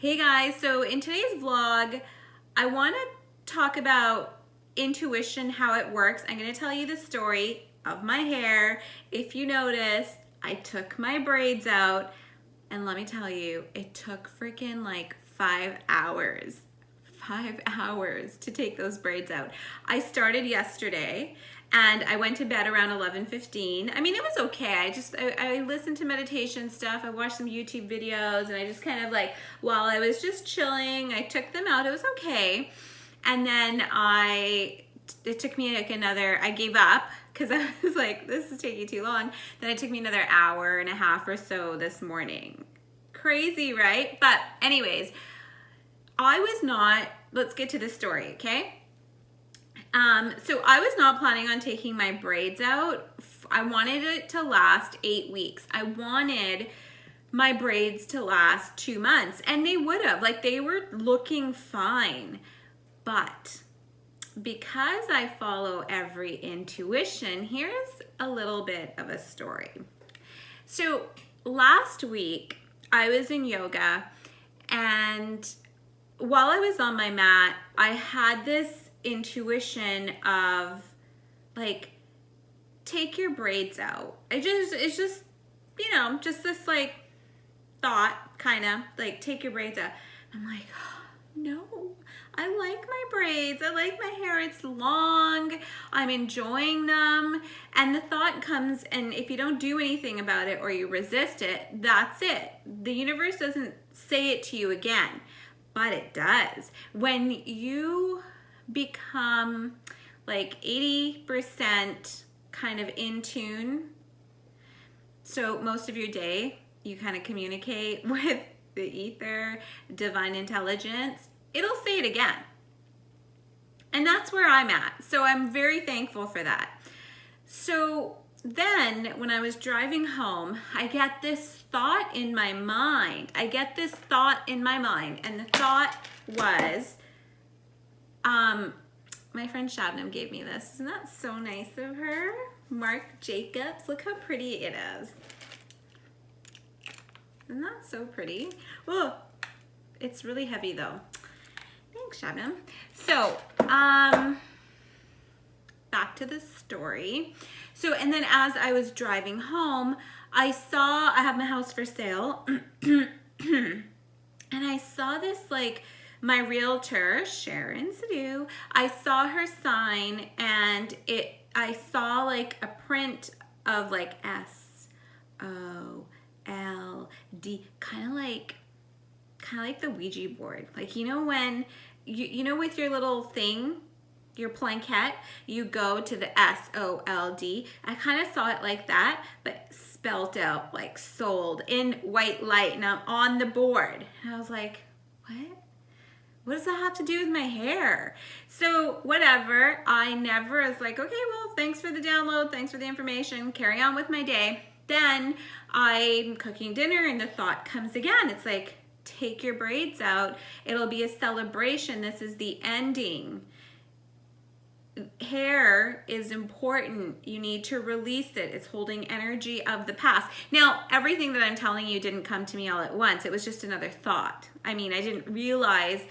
Hey guys, so in today's vlog, I want to talk about intuition, how it works. I'm going to tell you the story of my hair. If you notice, I took my braids out, and let me tell you, it took freaking like 5 hours. 5 hours to take those braids out. I started yesterday and I went to bed around 11:15. I mean, it was okay. I listened to meditation stuff. I watched some YouTube videos, and I just kind of like, while I was just chilling, I took them out. It was okay. And then it took me like I gave up because I was like, this is taking too long. Then it took me another hour and a half or so this morning. Crazy, right? But anyways, let's get to the story, okay? So I was not planning on taking my braids out. I wanted it to last 8 weeks. I wanted my braids to last 2 months, and they would have. Like, they were looking fine. But because I follow every intuition, here's a little bit of a story. So last week, I was in yoga, and while I was on my mat, I had this intuition of like, take your braids out. It's just, just this like thought, kind of like, take your braids out. I'm like, oh, no, I like my braids. I like my hair. It's long. I'm enjoying them. And the thought comes, and if you don't do anything about it or you resist it, that's it. The universe doesn't say it to you again, but it does. When you become like 80% kind of in tune, so most of your day you kind of communicate with the ether, divine intelligence, it'll say it again. And that's where I'm at. So I'm very thankful for that. So then when I was driving home, I get this thought in my mind. And the thought was, my friend Shabnam gave me this. Isn't that so nice of her? Marc Jacobs. Look how pretty it is. Isn't that so pretty? Oh, it's really heavy though. Thanks, Shabnam. So, back to the story. So, and then as I was driving home, I have my house for sale, and I saw this, like, my realtor, Sharon Sadu, I saw her sign, and I saw like a print of like SOLD, kind of like the Ouija board. Like, when with your little thing, your plankette, you go to the SOLD. I kind of saw it like that, but spelt out like sold in white light, and I'm on the board. And I was like, what does that have to do with my hair? So whatever, I never was like, okay, well, thanks for the download, thanks for the information, carry on with my day. Then I'm cooking dinner, and the thought comes again. It's like, take your braids out. It'll be a celebration. This is the ending. Hair is important. You need to release it. It's holding energy of the past. Now, everything that I'm telling you didn't come to me all at once. It was just another thought. I mean, I didn't realize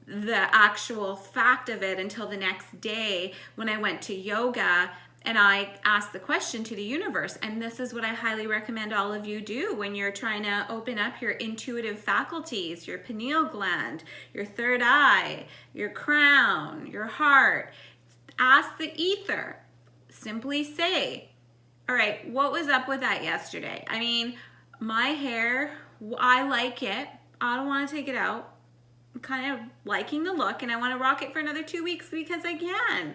the actual fact of it until the next day when I went to yoga, and I asked the question to the universe. And this is what I highly recommend all of you do when you're trying to open up your intuitive faculties, your pineal gland, your third eye, your crown, your heart. Ask the ether. Simply say, all right, what was up with that yesterday? I mean, my hair, I like it. I don't want to take it out. I'm kind of liking the look, and I want to rock it for another 2 weeks because I can.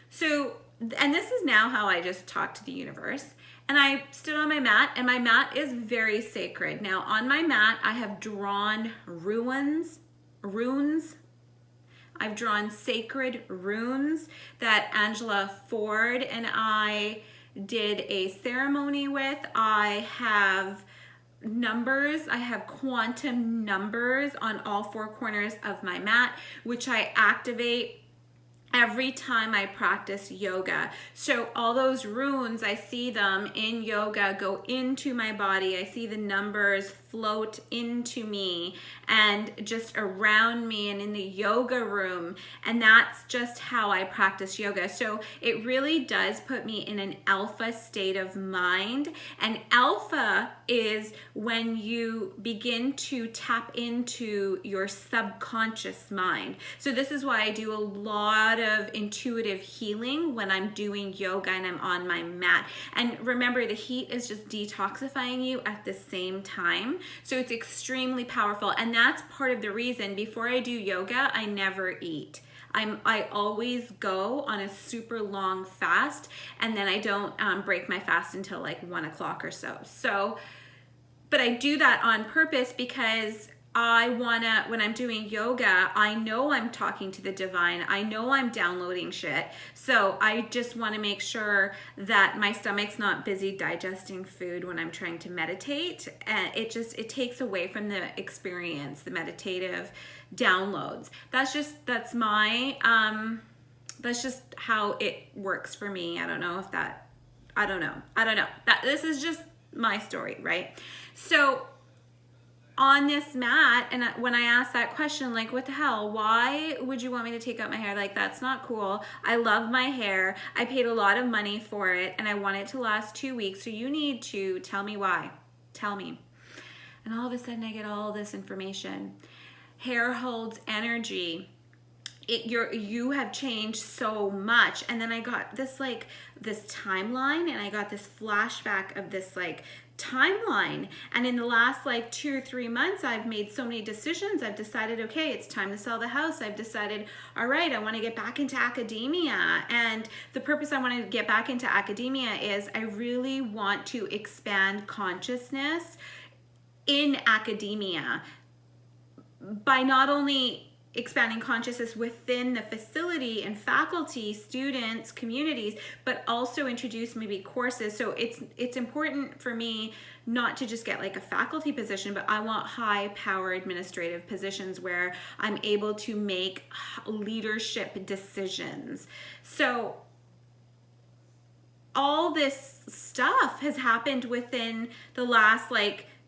So, and this is now how I just talk to the universe. And I stood on my mat, and my mat is very sacred. Now, on my mat, I have drawn runes. I've drawn sacred runes that Angela Ford and I did a ceremony with. I have numbers. I have quantum numbers on all 4 corners of my mat, which I activate every time I practice yoga. So all those runes, I see them in yoga go into my body. I see the numbers float into me and just around me and in the yoga room. And that's just how I practice yoga. So it really does put me in an alpha state of mind. And alpha is when you begin to tap into your subconscious mind. So this is why I do a lot of intuitive healing when I'm doing yoga and I'm on my mat. And remember, the heat is just detoxifying you at the same time. So it's extremely powerful. And that's part of the reason before I do yoga, I never eat. I always go on a super long fast, and then I don't break my fast until like 1 o'clock or so. But I do that on purpose because I wanna, when I'm doing yoga, I know I'm talking to the divine. I know I'm downloading shit. So I just wanna make sure that my stomach's not busy digesting food when I'm trying to meditate. And it takes away from the experience, the meditative downloads. That's just how it works for me. I don't know. This is just my story, right? So on this mat, and when I asked that question, like, what the hell, why would you want me to take out my hair? Like, that's not cool. I love my hair. I paid a lot of money for it, and I want it to last 2 weeks. So you need to tell me why. Tell me. And all of a sudden I get all this information. Hair holds energy. You have changed so much. And then I got this timeline, and I got this flashback of this timeline. And in the last 2 or 3 months, I've made so many decisions. I've decided, okay, it's time to sell the house. I've decided, all right, I want to get back into academia. And the purpose I want to get back into academia is I really want to expand consciousness in academia by not only expanding consciousness within the facility and faculty, students, communities, but also introduce maybe courses. So it's important for me not to just get a faculty position, but I want high power administrative positions where I'm able to make leadership decisions. So all this stuff has happened within the last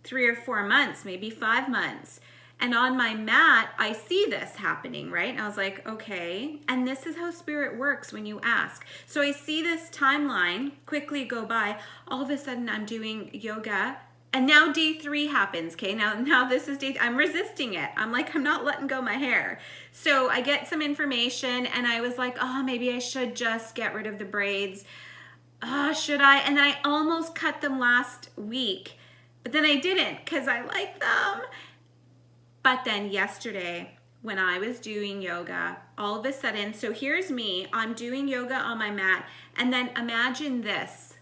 3 or 4 months, maybe 5 months. And on my mat, I see this happening, right? And I was like, okay. And this is how spirit works when you ask. So I see this timeline quickly go by. All of a sudden, I'm doing yoga. And now day 3 happens, okay? Now this is I'm resisting it. I'm not letting go my hair. So I get some information, and I was like, oh, maybe I should just get rid of the braids. Should I? And I almost cut them last week. But then I didn't because I like them. But then yesterday, when I was doing yoga, all of a sudden, so here's me, I'm doing yoga on my mat, and then imagine this.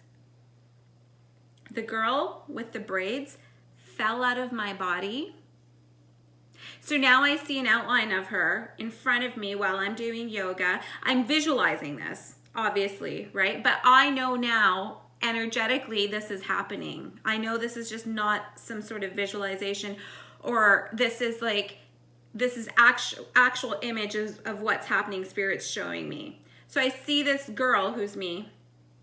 The girl with the braids fell out of my body. So now I see an outline of her in front of me while I'm doing yoga. I'm visualizing this, obviously, right? But I know now, energetically, this is happening. I know this is just not some sort of visualization, or this is actual images of what's happening, spirit's showing me. So I see this girl who's me,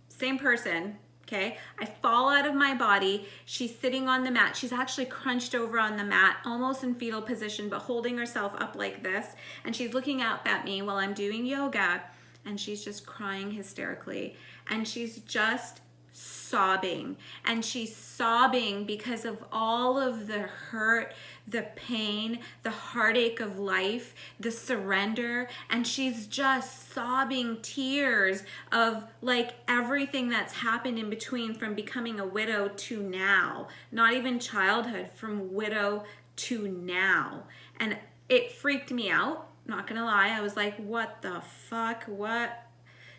same person, okay? I fall out of my body. She's sitting on the mat. She's actually crunched over on the mat, almost in fetal position, but holding herself up like this. And she's looking out at me while I'm doing yoga, and she's just crying hysterically. And she's just sobbing, and she's sobbing because of all of the hurt, the pain, the heartache of life, the surrender, and she's just sobbing tears of everything that's happened in between, from becoming a widow to now, not even childhood, from widow to now. And it freaked me out, not gonna lie. I was like, what the fuck, what?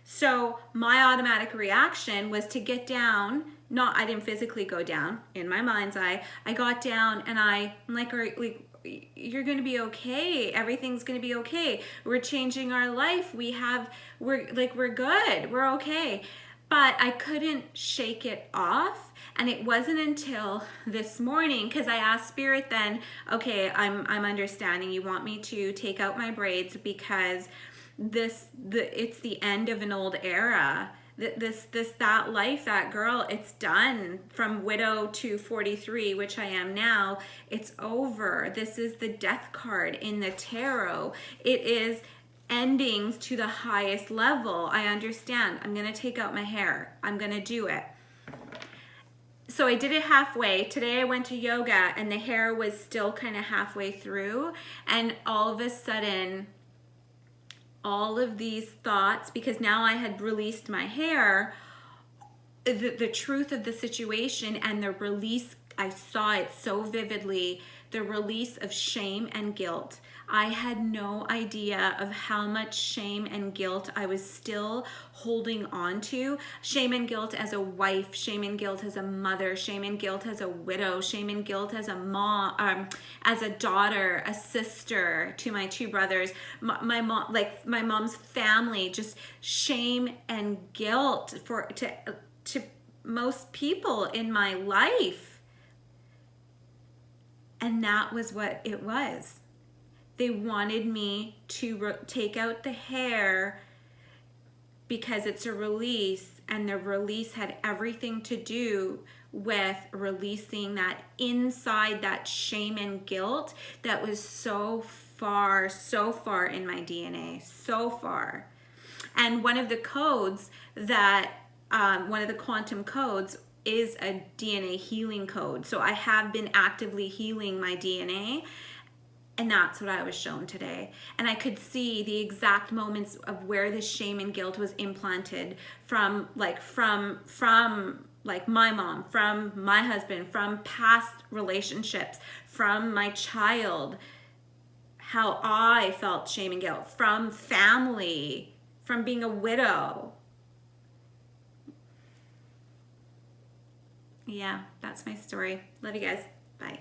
So my automatic reaction was to get down. I didn't physically go down. In my mind's eye, I got down, and I'm like, you're gonna be okay. Everything's gonna be okay. We're changing our life. We're good. We're okay. But I couldn't shake it off. And it wasn't until this morning, because I asked Spirit then, okay, I'm understanding. You want me to take out my braids because it's the end of an old era. That life, that girl, it's done. From widow to 43, which I am now, it's over. This is the death card in the tarot. It is endings to the highest level. I understand. I'm going to take out my hair. I'm going to do it. So I did it halfway. Today I went to yoga and the hair was still kind of halfway through. And all of a sudden, all of these thoughts, because now I had released my hair, the truth of the situation and the release, I saw it so vividly, the release of shame and guilt. I had no idea of how much shame and guilt I was still holding on to. Shame and guilt as a wife, shame and guilt as a mother, shame and guilt as a widow, shame and guilt as a mom, as a daughter, a sister to my two brothers, my mom, like my mom's family, just shame and guilt to most people in my life. And that was what it was. They wanted me to take out the hair because it's a release, and the release had everything to do with releasing that inside, that shame and guilt that was so far in my DNA, so far. And one of the codes that, one of the quantum codes is a DNA healing code. So I have been actively healing my DNA. And that's what I was shown today. And I could see the exact moments of where this shame and guilt was implanted from my mom, from my husband, from past relationships, from my child, how I felt shame and guilt, from family, from being a widow. Yeah, that's my story. Love you guys. Bye.